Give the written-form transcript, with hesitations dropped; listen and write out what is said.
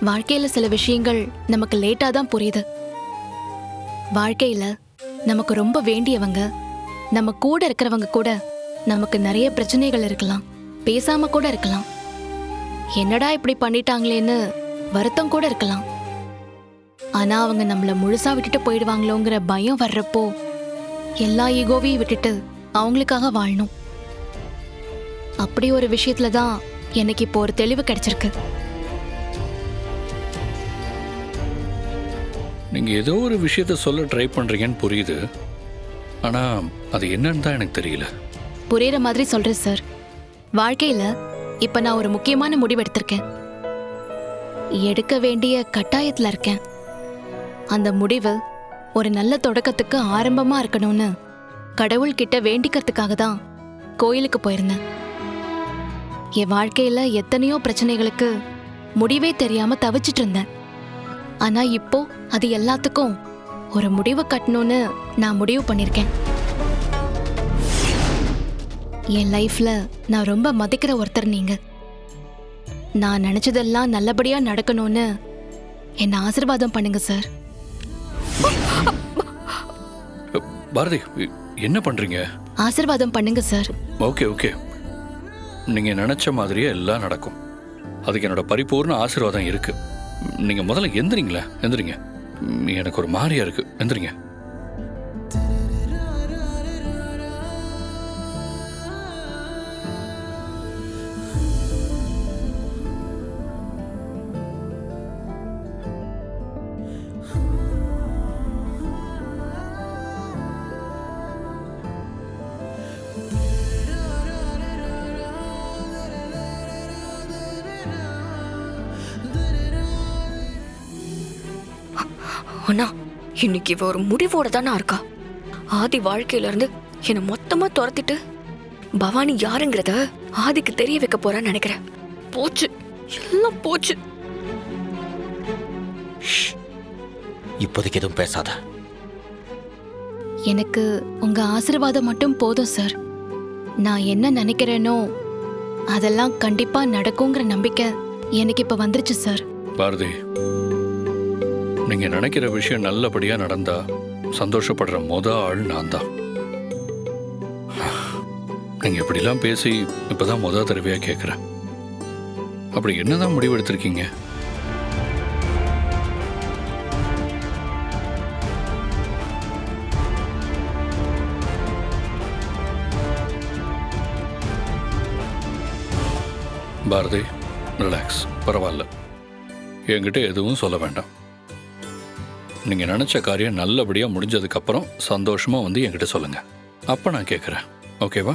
வாழ்க்கையில சில விஷயங்கள் நமக்கு லேட்டா தான் புரியுது. வாழ்க்கையில நமக்கு ரொம்ப வேண்டியவங்க, நம்ம கூட இருக்கிறவங்க கூட நமக்கு நிறைய பிரச்சனைகள் இருக்கலாம், பேசாம கூட இருக்கலாம், என்னடா இப்படி பண்ணிட்டாங்களேன்னு வருத்தம் கூட இருக்கலாம். ஆனா அவங்க நம்மள முழுசா விட்டுட்டு போயிடுவாங்களோங்கிற பயம் வர்றப்போ எல்லா ஈகோவையும் விட்டுட்டு அவங்களுக்காக வாழணும். அப்படி ஒரு விஷயத்துல தான் எனக்கு இப்போ ஒரு தெளிவு கிடைச்சிருக்கு. நீங்க ஏதோ ஒரு விஷயத்த சொல்ல ட்ரை பண்றீங்கன்னு புரியுது. ஆனா அது என்னன்னு தான் எனக்கு தெரியல. புரியுற மாதிரி சொல்றேன் சார். வாழ்க்கையில இப்ப நான் ஒரு முக்கியமான முடிவு எடுத்திருக்கேன். எடுக்க வேண்டிய கட்டாயத்துல இருக்கேன். அந்த முடிவு ஒரு நல்ல தொடக்கத்துக்கு ஆரம்பமா இருக்கணும்னு கடவுள்கிட்ட வேண்டிக்கிறதுக்காக தான் கோயிலுக்கு போயிருந்தேன். என் வாழ்க்கையில எத்தனையோ பிரச்சனைகளுக்கு முடிவே தெரியாம தவிச்சிட்டு இருந்தேன். ஆனா இப்போ அது எல்லாத்துக்கும் ஒரு முடிவு கட்டணும்னு நான் முடிவு பண்ணிருக்கேன். என் லைஃப்ல நான் ரொம்ப மதிக்கிற ஒருத்தர் நீங்க. நான் நினைச்சதெல்லாம் நல்லபடியா நடக்கணும்னு என்ன ஆசீர்வாதம் பண்ணுங்க சார். பாரதி, என்ன பண்றீங்க? ஆசீர்வாதம் பண்ணுங்க சார். ஓகே ஓகே, நீங்க நினைச்ச மாதிரியே எல்லாம் நடக்கும். அதுக்கு என்னோட பரிபூர்ண ஆசீர்வாதம் இருக்கு. நீங்க முதல்ல எந்திரிங்களேன், எந்திரிங்க. எனக்கு ஒரு மாதிரியா இருக்கு, எந்திரிங்க. ஆனா இன்னைக்கு இவ ஒரு முடிவோட தானே இருக்கா. ஆதி வாழ்க்கையில இருந்து என்னை மொத்தமா துரத்திட்டு பவானி யாருங்கிறத ஆதிக்கு தெரிய வைக்க போறான்னு நினைக்கிறேன். போச்சு, எல்லாம் போச்சு. இப்போதைக்கு எதுவும் பேசாத. எனக்கு உங்க ஆசீர்வாதம் மட்டும் போதும் சார். நான் என்ன நினைக்கிறேனோ அதெல்லாம் கண்டிப்பா நடக்குங்கிற நம்பிக்கை எனக்கு இப்ப வந்துருச்சு சார். பாரதி, நீங்க நினைக்கிற விஷயம் நல்லபடியா நடந்தா சந்தோஷப்படுற ஆள் நான் தான். நீங்க இப்படிலாம் பேசி இப்பதான் தடவையா கேட்கிறேன். அப்படி என்னதான் முடிவு எடுத்திருக்கீங்க? பாரதி, ரிலாக்ஸ், பரவாயில்ல. என்கிட்ட எதுவும் சொல்ல வேண்டாம். நீங்க நினைச்ச காரியம் நல்லபடியா முடிஞ்சதுக்கு அப்புறம் சந்தோஷமா வந்து என்கிட்ட சொல்லுங்க. அப்ப நான் கேட்கிறேன். ஓகேவா?